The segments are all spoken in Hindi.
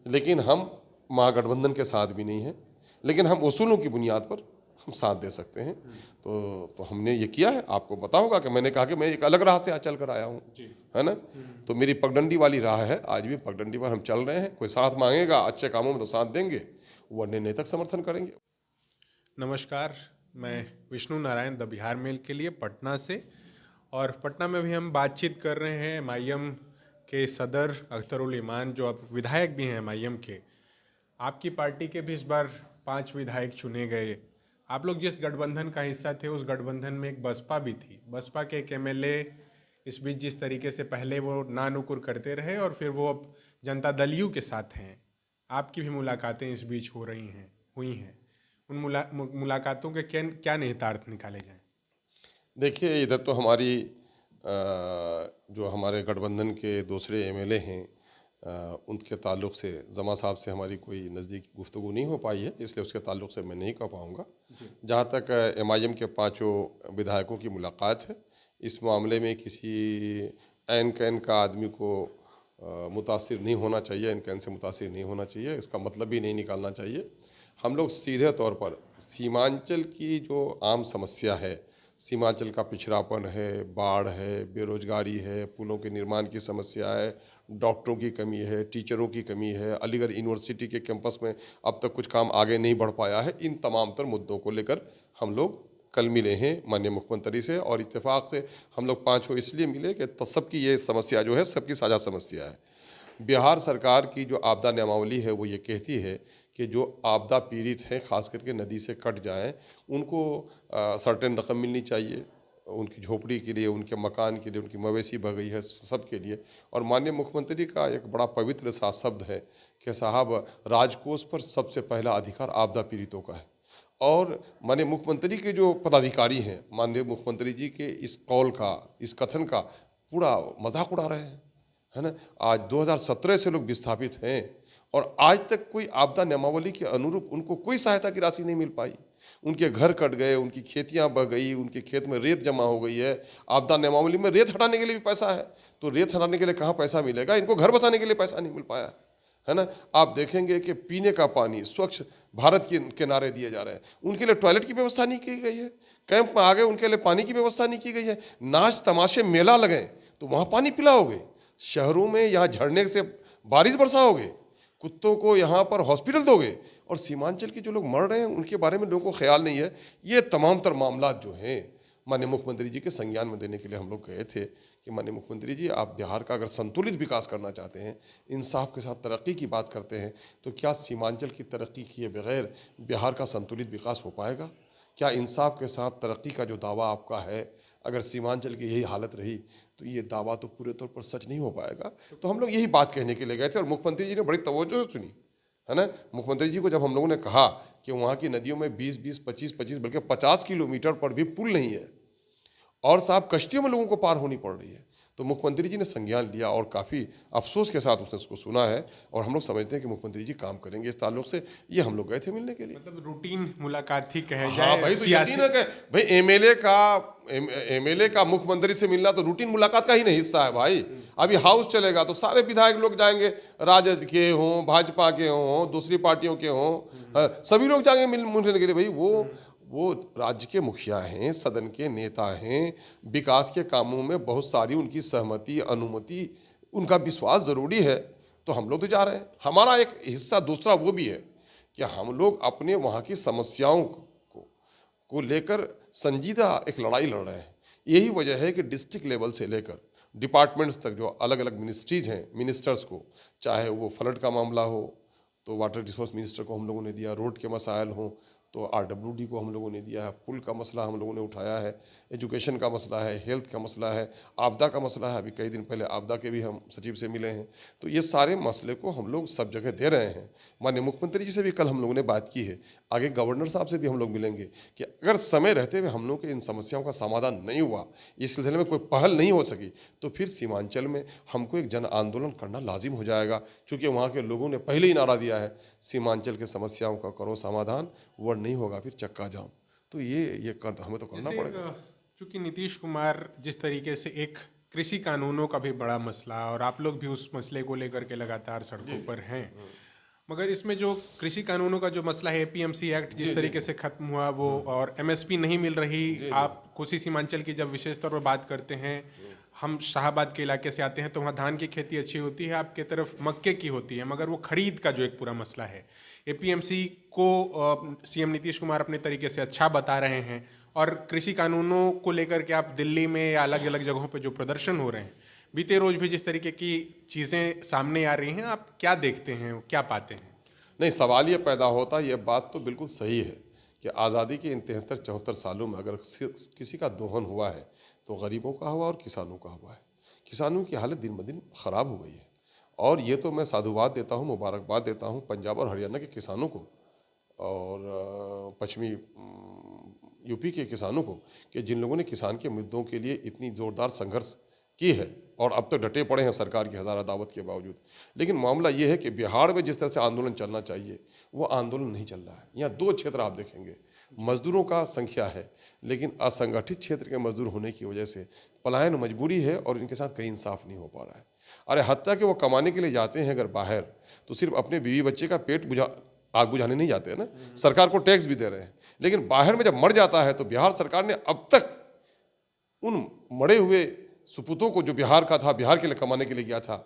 लेकिन हम महागठबंधन के साथ भी नहीं हैं, लेकिन हम उसूलों की बुनियाद पर हम साथ दे सकते हैं। तो हमने ये किया है। आपको पता होगा कि मैंने कहा कि मैं एक अलग राह से आज चल कर आया हूँ, है ना। तो मेरी पगडंडी वाली राह है, आज भी पगडंडी पर हम चल रहे हैं। कोई साथ मांगेगा अच्छे कामों में तो साथ देंगे, वरने नहीं तक समर्थन करेंगे। नमस्कार, मैं विष्णु नारायण द बिहार मेल के लिए पटना से, और पटना में भी हम बातचीत कर रहे हैं एमआईएम के सदर अख्तरुल इमान, जो अब विधायक भी हैं एमआईएम के। आपकी पार्टी के भी इस बार 5 विधायक चुने गए। आप लोग जिस गठबंधन का हिस्सा थे, उस गठबंधन में एक बसपा भी थी। बसपा के एक एमएलए इस बीच जिस तरीके से पहले वो नानुकुर करते रहे और फिर वो अब जनता दल यू के साथ हैं। आपकी भी मुलाकातें इस बीच हुई हैं। उन मुलाकातों के क्या निहितार्थ निकाले जाएं? देखिए, इधर तो हमारी जो हमारे गठबंधन के दूसरे एमएलए हैं, उनके ताल्लुक़ से जमा साहब से हमारी कोई नज़दीकी गुफ्तगू नहीं हो पाई है, इसलिए उसके ताल्लुक़ से मैं नहीं कह पाऊँगा। जहाँ तक एमआईएम के 5 विधायकों की मुलाकात है, इस मामले में किसी ऐन कैन का आदमी को मुतासिर नहीं होना चाहिए, ऐन कैन से मुतासिर नहीं होना चाहिए, इसका मतलब भी नहीं निकालना चाहिए। हम लोग सीधे तौर पर सीमांचल की जो आम समस्या है, सीमांचल का पिछड़ापन है, बाढ़ है, बेरोजगारी है, पुलों के निर्माण की समस्या है, डॉक्टरों की कमी है, टीचरों की कमी है, अलीगढ़ यूनिवर्सिटी के कैंपस में अब तक कुछ काम आगे नहीं बढ़ पाया है। इन तमाम तर मुद्दों को लेकर हम लोग कल मिले हैं माननीय मुख्यमंत्री से, और इत्तेफाक से हम लोग 5 इसलिए मिले कि सबकी ये समस्या जो है सबकी साझा समस्या है। बिहार सरकार की जो आपदा नियमावली है वो ये कहती है कि जो आपदा पीड़ित हैं, खास करके नदी से कट जाएं, उनको सर्टेन रकम मिलनी चाहिए, उनकी झोपड़ी के लिए, उनके मकान के लिए, उनकी मवेशी बह गई है, सब के लिए। और माननीय मुख्यमंत्री का एक बड़ा पवित्र सा शब्द है कि साहब, राजकोष पर सबसे पहला अधिकार आपदा पीड़ितों का है। और माननीय मुख्यमंत्री के जो पदाधिकारी हैं, माननीय मुख्यमंत्री जी के इस कौल का, इस कथन का पूरा मजाक उड़ा रहे हैं, है ना। आज 2017 से लोग विस्थापित हैं और आज तक कोई आपदा नियमावली के अनुरूप उनको कोई सहायता की राशि नहीं मिल पाई। उनके घर कट गए, उनकी खेतियां बह गई, उनके खेत में रेत जमा हो गई है। आपदा नियमावली में रेत हटाने के लिए भी पैसा है, तो रेत हटाने के लिए कहाँ पैसा मिलेगा? इनको घर बसाने के लिए पैसा नहीं मिल पाया, है ना। आप देखेंगे कि पीने का पानी स्वच्छ भारत के नारे दिए जा रहे हैं, उनके लिए टॉयलेट की व्यवस्था नहीं की गई है। कैंप में आ गए, उनके लिए पानी की व्यवस्था नहीं की गई है। नाच तमाशे मेला लगे तो वहाँ पानी पिलाओगे? शहरों में यहाँ झरने से बारिश बरसाओगे? कुत्तों को यहाँ पर हॉस्पिटल दोगे? और सीमांचल के जो लोग मर रहे हैं उनके बारे में लोगों को ख्याल नहीं है। ये तमाम तर मामला जो हैं माननीय मुख्यमंत्री जी के संज्ञान में देने के लिए हम लोग गए थे कि माननीय मुख्यमंत्री जी, आप बिहार का अगर संतुलित विकास करना चाहते हैं, इंसाफ के साथ तरक्की की बात करते हैं, तो क्या सीमांचल की तरक्की किए बगैर बिहार का संतुलित विकास हो पाएगा? क्या इंसाफ के साथ तरक्की का जो दावा आपका है, अगर सीमांचल की यही हालत रही तो ये दावा तो पूरे तौर पर सच नहीं हो पाएगा। तो हम लोग यही बात कहने के लिए गए थे और मुख्यमंत्री जी ने बड़ी तवज्जो से सुनी, है ना। मुख्यमंत्री जी को जब हम लोगों ने कहा कि वहाँ की नदियों में 20-20, 25-25 बल्कि 50 किलोमीटर पर भी पुल नहीं है और साहब कश्तियों में लोगों को पार होनी पड़ रही है, तो मुख्यमंत्री जी ने संज्ञान लिया और काफ़ी अफसोस के साथ उसने उसको सुना है। और हम लोग समझते हैं कि मुख्यमंत्री जी काम करेंगे इस ताल्लुक से। ये हम लोग गए थे मिलने के लिए। मतलब रूटीन मुलाकात ही कहे हाँ जाए। भाई, तो यकीन है कि भाई एमएलए का मुख्यमंत्री से मिलना तो रूटीन मुलाकात का ही नहीं हिस्सा है भाई। अभी हाउस चलेगा तो सारे विधायक लोग जाएंगे, राजद के हों, भाजपा के हों, दूसरी पार्टियों के हों, सभी लोग जाएंगे मिलने के लिए। भाई वो राज्य के मुखिया हैं, सदन के नेता हैं, विकास के कामों में बहुत सारी उनकी सहमति, अनुमति, उनका विश्वास ज़रूरी है, तो हम लोग तो जा रहे हैं। हमारा एक हिस्सा दूसरा वो भी है कि हम लोग अपने वहाँ की समस्याओं को लेकर संजीदा एक लड़ाई लड़ रहे हैं। यही वजह है कि डिस्ट्रिक्ट लेवल से लेकर डिपार्टमेंट्स तक जो अलग अलग मिनिस्ट्रीज हैं, मिनिस्टर्स को, चाहे वो फ्लड का मामला हो तो वाटर रिसोर्स मिनिस्टर को हम लोगों ने दिया, रोड के मसाइल हों तो आरडब्ल्यूडी को हम लोगों ने दिया है, पुल का मसला हम लोगों ने उठाया है, एजुकेशन का मसला है, हेल्थ का मसला है, आपदा का मसला है। अभी कई दिन पहले आपदा के भी हम सचिव से मिले हैं। तो ये सारे मसले को हम लोग सब जगह दे रहे हैं। माननीय मुख्यमंत्री जी से भी कल हम लोगों ने बात की है, आगे गवर्नर साहब से भी हम लोग मिलेंगे कि अगर समय रहते हुए हम लोग के इन समस्याओं का समाधान नहीं हुआ, इस सिलसिले में कोई पहल नहीं हो सकी, तो फिर सीमांचल में हमको एक जन आंदोलन करना लाजिम हो जाएगा। क्योंकि वहाँ के लोगों ने पहले ही नारा दिया है, सीमांचल के समस्याओं का करो समाधान, वह नहीं होगा फिर चक्का जाम। तो ये हमें तो करना पड़ेगा। चूँकि नीतीश कुमार जिस तरीके से एक कृषि कानूनों का भी बड़ा मसला, और आप लोग भी उस मसले को लेकर के लगातार सड़कों पर हैं, मगर इसमें जो कृषि कानूनों का जो मसला है, एपीएमसी एक्ट जिस तरीके से खत्म हुआ वो, और एमएसपी नहीं मिल रही, आप कोसी सीमांचल की जब विशेष तौर पर बात करते हैं, हम शाहाबाद के इलाके से आते हैं तो वहाँ धान की खेती अच्छी होती है, आपके तरफ मक्के की होती है, मगर वो खरीद का जो एक पूरा मसला है, एपीएमसी को सीएम नीतीश कुमार अपने तरीके से अच्छा बता रहे हैं, और कृषि कानूनों को लेकर के आप दिल्ली में या अलग अलग जगहों पर जो प्रदर्शन हो रहे हैं, बीते रोज भी जिस तरीके की चीज़ें सामने आ रही हैं, आप क्या देखते हैं, क्या पाते हैं? नहीं, सवाल ये पैदा होता है, ये बात तो बिल्कुल सही है कि आज़ादी के इन 73-74 सालों में अगर किसी का दोहन हुआ है तो गरीबों का हुआ और किसानों का हुआ है। किसानों की हालत दिन ब दिन ख़राब हो गई है, और ये तो मैं साधुवाद देता हूँ, मुबारकबाद देता हूँ पंजाब और हरियाणा के किसानों को और पश्चिमी यूपी के किसानों को कि जिन लोगों ने किसान के मुद्दों के लिए इतनी ज़ोरदार संघर्ष की है और अब तक डटे पड़े हैं सरकार की हज़ारा दावत के बावजूद। लेकिन मामला ये है कि बिहार में जिस तरह से आंदोलन चलना चाहिए वो आंदोलन नहीं चल रहा है। यहाँ दो क्षेत्र आप देखेंगे, मजदूरों का संख्या है, लेकिन असंगठित क्षेत्र के मजदूर होने की वजह से पलायन मजबूरी है और इनके साथ कहीं इंसाफ नहीं हो पा रहा है। अरे हत्या कि वो कमाने के लिए जाते हैं अगर बाहर, तो सिर्फ अपने बीवी बच्चे का पेट आग बुझाने नहीं जाते हैं ना, सरकार को टैक्स भी दे रहे हैं। लेकिन बाहर में जब मर जाता है तो बिहार सरकार ने अब तक उन मरे हुए सुपूतों को, जो बिहार का था, बिहार के लिए कमाने के लिए गया था,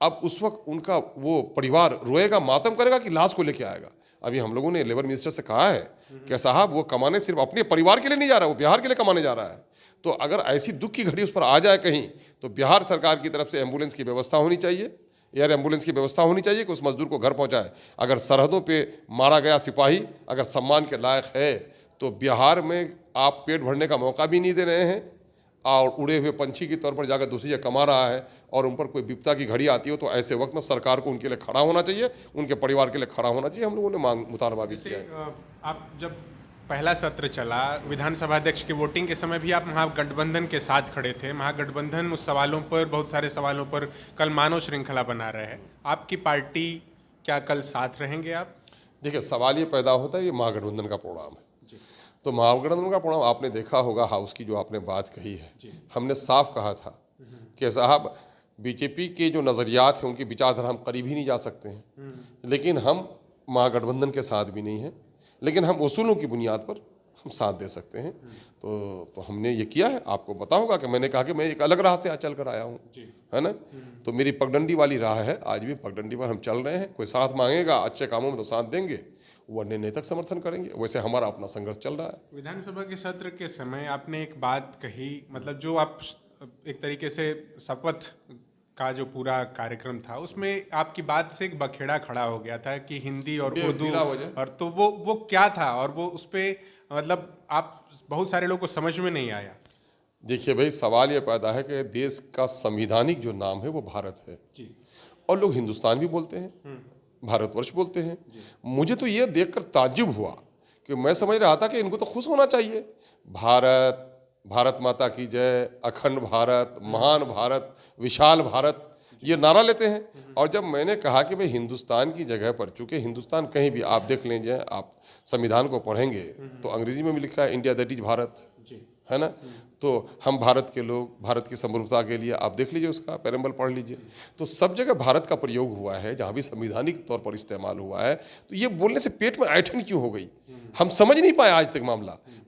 अब उस वक्त उनका वो परिवार रोएगा, मातम करेगा कि लाश को लेके आएगा। अभी हम लोगों ने लेबर मिनिस्टर से कहा है कि साहब वो कमाने सिर्फ अपने परिवार के लिए नहीं जा रहा है, वो बिहार के लिए कमाने जा रहा है। तो अगर ऐसी दुख की घड़ी उस पर आ जाए कहीं, तो बिहार सरकार की तरफ से एम्बुलेंस की व्यवस्था होनी चाहिए, एयर एम्बुलेंस की व्यवस्था होनी चाहिए कि उस मजदूर को घर पहुंचाए। अगर सरहदों पे मारा गया सिपाही अगर सम्मान के लायक है, तो बिहार में आप पेट भरने का मौका भी नहीं दे रहे हैं और उड़े हुए पंछी के तौर पर जाकर दूसरी जगह कमा रहा है, और उन पर कोई विपदा की घड़ी आती हो तो ऐसे वक्त में सरकार को उनके लिए खड़ा होना चाहिए, उनके परिवार के लिए खड़ा होना चाहिए। हम लोगों ने मांग मुतालबा भी किया है। आप जब पहला सत्र चला, विधानसभा अध्यक्ष की वोटिंग के समय भी आप महागठबंधन के साथ खड़े थे। महागठबंधन उस सवालों पर, बहुत सारे सवालों पर कल मानव श्रृंखला बना रहे हैं। आपकी पार्टी क्या कल साथ रहेंगे आप? देखिए, सवाल ये पैदा होता है, ये महागठबंधन का प्रोग्राम है। तो महागठबंधन का प्रोग्राम आपने देखा होगा, हाउस की जो आपने बात कही है, हमने साफ कहा था कि साहब बीजेपी के जो नज़रियात हैं, उनकी विचारधारा हम करीब ही नहीं जा सकते हैं, लेकिन हम महागठबंधन के साथ भी नहीं हैं, लेकिन हम उसूलों की बुनियाद पर हम साथ दे सकते हैं। तो हमने ये किया है। आपको पता होगा कि मैंने कहा कि मैं एक अलग राह से चल कर आया हूँ, है ना। तो मेरी पगडंडी वाली राह है, आज भी पगडंडी पर हम चल रहे हैं। कोई साथ मांगेगा अच्छे कामों में तो साथ देंगे, वो निर्णय तक समर्थन करेंगे। वैसे हमारा अपना संघर्ष चल रहा है। विधानसभा के सत्र के समय आपने एक बात कही, मतलब जो आप एक तरीके से शपथ का जो पूरा कार्यक्रम था, उसमें आपकी बात से एक बखेड़ा खड़ा हो गया था कि हिंदी और उर्दू, और तो वो क्या था, और वो उस पर मतलब आप बहुत सारे लोगों को समझ में नहीं आया। देखिए भाई, सवाल ये पैदा है कि देश का संविधानिक जो नाम है वो भारत है जी, और लोग हिंदुस्तान भी बोलते हैं, भारतवर्ष बोलते हैं। मुझे तो ये देखकर ताज्जुब हुआ कि मैं समझ रहा था कि इनको तो खुश होना चाहिए, भारत, भारत माता की जय, अखंड भारत, महान भारत, विशाल भारत, ये नारा लेते हैं। और जब मैंने कहा कि भाई हिंदुस्तान की जगह पर, चूंकि हिंदुस्तान कहीं भी आप देख लीजिए, आप संविधान को पढ़ेंगे तो अंग्रेजी में भी लिखा है इंडिया दैट इज भारत, है ना। तो हम भारत के लोग, भारत की समरूपता के लिए आप देख लीजिए, उसका पैरम्बल पढ़ लीजिए, तो सब जगह भारत का प्रयोग हुआ है। जहाँ भी संवैधानिक तौर पर इस्तेमाल हुआ है, तो ये बोलने से पेट में ऐंठन क्यों हो गई, हम समझ नहीं पाए आज तक।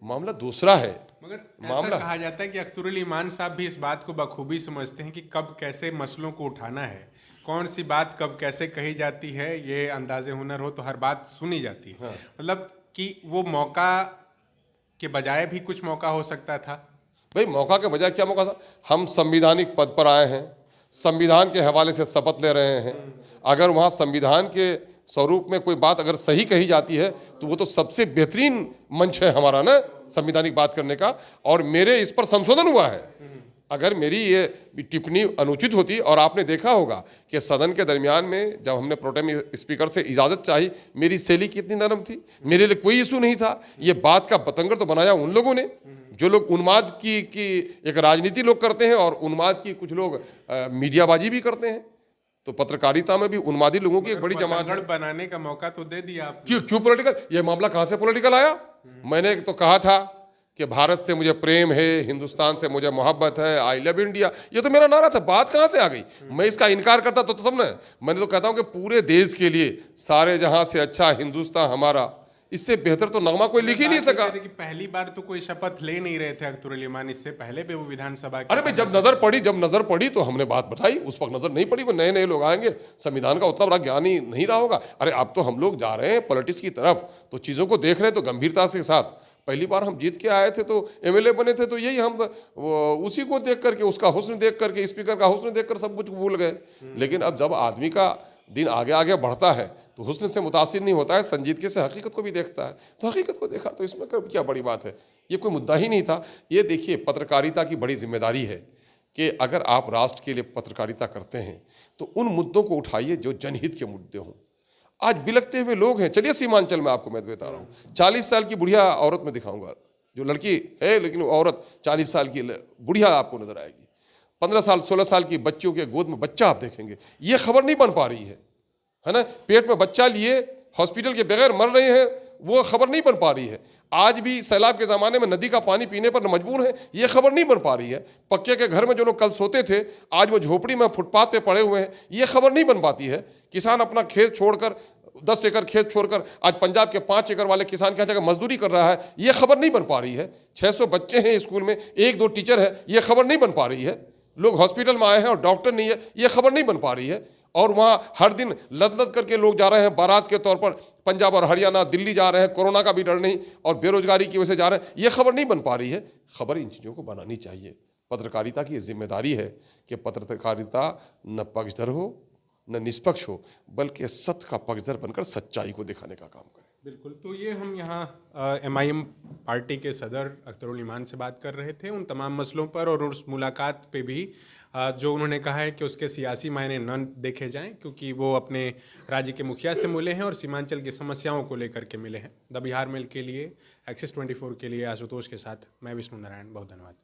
मामला दूसरा है। मगर ऐसा कहा जाता है कि अख्तरुल ईमान साहब भी इस बात को बखूबी समझते हैं कि कब कैसे मसलों को उठाना है, कौन सी बात कब कैसे कही जाती है, ये अंदाजे हुनर हो तो हर बात सुनी जाती है। मतलब कि वो मौका के बजाय भी कुछ मौका हो सकता था। भाई मौका के बजाय क्या मौका था? हम संविधानिक पद पर आए हैं, संविधान के हवाले से शपथ ले रहे हैं। अगर वहाँ संविधान के स्वरूप में कोई बात अगर सही कही जाती है तो वो तो सबसे बेहतरीन मंच है हमारा ना, संविधानिक बात करने का। और मेरे इस पर संशोधन हुआ है। अगर मेरी ये टिप्पणी अनुचित होती, और आपने देखा होगा कि सदन के दरमियान में जब हमने प्रोटेम स्पीकर से इजाज़त चाही, मेरी शैली कितनी नरम थी, मेरे लिए कोई इशू नहीं था। ये बात का बतंगर तो बनाया उन लोगों ने जो लोग उन्माद की एक राजनीति लोग करते हैं, और उन्माद की कुछ लोग मीडियाबाजी भी करते हैं। तो पत्रकारिता में भी उन्मादी लोगों की एक बड़ी जमात है। बनाने का मौका तो दे दिया आपने। क्यों पॉलिटिकल? ये मामला कहाँ से पॉलिटिकल आया? मैंने तो कहा था कि भारत से मुझे प्रेम है, हिंदुस्तान से मुझे मोहब्बत है, आई लव इंडिया, ये तो मेरा नारा था। बात कहाँ से आ गई? मैं इसका इनकार करता तो तब ना। मैंने तो कहता हूँ कि पूरे देश के लिए सारे जहां से अच्छा हिंदुस्तान हमारा, इससे बेहतर तो नगमा कोई लिख ही नहीं सका। कि पहली बार तो कोई शपथ ले नहीं रहे थे अख्तर उल ईमान, इससे पहले भी वो विधानसभा के अरे भाई, जब नजर पड़ी तो हमने बात बताई। उस वक्त नजर नहीं पड़ी, वो नए नए लोग आएंगे, संविधान का उतना बड़ा ज्ञान ही नहीं रहा होगा। अरे अब तो हम लोग जा रहे हैं पॉलिटिक्स की तरफ, तो चीज़ों को देख रहे हैं तो गंभीरता के साथ। पहली बार हम जीत के आए थे तो एमएलए बने थे, तो यही हम उसी को देख करके, उसका हुस्न देख करके, स्पीकर का हुस्न देख कर सब कुछ भूल गए। लेकिन अब जब आदमी का दिन आगे आगे बढ़ता है तो हुस्न से मुतासिर नहीं होता है, संजीदगी से हकीकत को भी देखता है। तो हकीकत को देखा तो इसमें क्या बड़ी बात है? ये कोई मुद्दा ही नहीं था। ये देखिए, पत्रकारिता की बड़ी जिम्मेदारी है कि अगर आप राष्ट्र के लिए पत्रकारिता करते हैं तो उन मुद्दों को उठाइए जो जनहित के मुद्दे हों। आज बिलखते हुए लोग हैं। चलिए सीमांचल में आपको मैं बता रहा हूँ, 40 साल की बुढ़िया औरत में दिखाऊंगा, जो लड़की है लेकिन वो औरत 40 साल की बुढ़िया आपको नजर आएगी। 15 साल 16 साल की बच्चियों के गोद में बच्चा आप देखेंगे। ये खबर नहीं बन पा रही है ना? पेट में बच्चा लिए हॉस्पिटल के बगैर मर रहे हैं, वो खबर नहीं बन पा रही है। आज भी सैलाब के ज़माने में नदी का पानी पीने पर मजबूर है, ये खबर नहीं बन पा रही है। पक्के के घर में जो लोग कल सोते थे आज वो झोपड़ी में फुटपाथ पे पड़े हुए हैं, ये खबर नहीं बन पाती है। किसान अपना खेत छोड़कर 10 एकड़ खेत छोड़कर आज पंजाब के 5 एकड़ वाले किसान की जगह मजदूरी कर रहा है, ये खबर नहीं बन पा रही है। 600 बच्चे हैं स्कूल में, 1-2 टीचर है, ये खबर नहीं बन पा रही है। लोग हॉस्पिटल में आए हैं और डॉक्टर नहीं है, ये खबर नहीं बन पा रही है। और वहाँ हर दिन लद करके लोग जा रहे हैं बारात के तौर पर, पंजाब और हरियाणा, दिल्ली जा रहे हैं, कोरोना का भी डर नहीं और बेरोजगारी की वजह से जा रहे हैं, ये खबर नहीं बन पा रही है। खबर इन चीज़ों को बनानी चाहिए। पत्रकारिता की जिम्मेदारी है कि पत्रकारिता न पक्षधर हो न निष्पक्ष हो, बल्कि सत्य का पक्षधर बनकर सच्चाई को दिखाने का काम करे। बिल्कुल। तो ये हम यहाँ एमआईएम पार्टी के सदर अख्तर उल ईमान से बात कर रहे थे उन तमाम मसलों पर, और उस मुलाकात पे भी जो उन्होंने कहा है कि उसके सियासी मायने न देखे जाएं, क्योंकि वो अपने राज्य के मुखिया से मिले हैं और सीमांचल की समस्याओं को लेकर के मिले हैं। द बिहार मेल के लिए, एक्सिस 24 के लिए आशुतोष के साथ मैं विष्णु नारायण, बहुत धन्यवाद।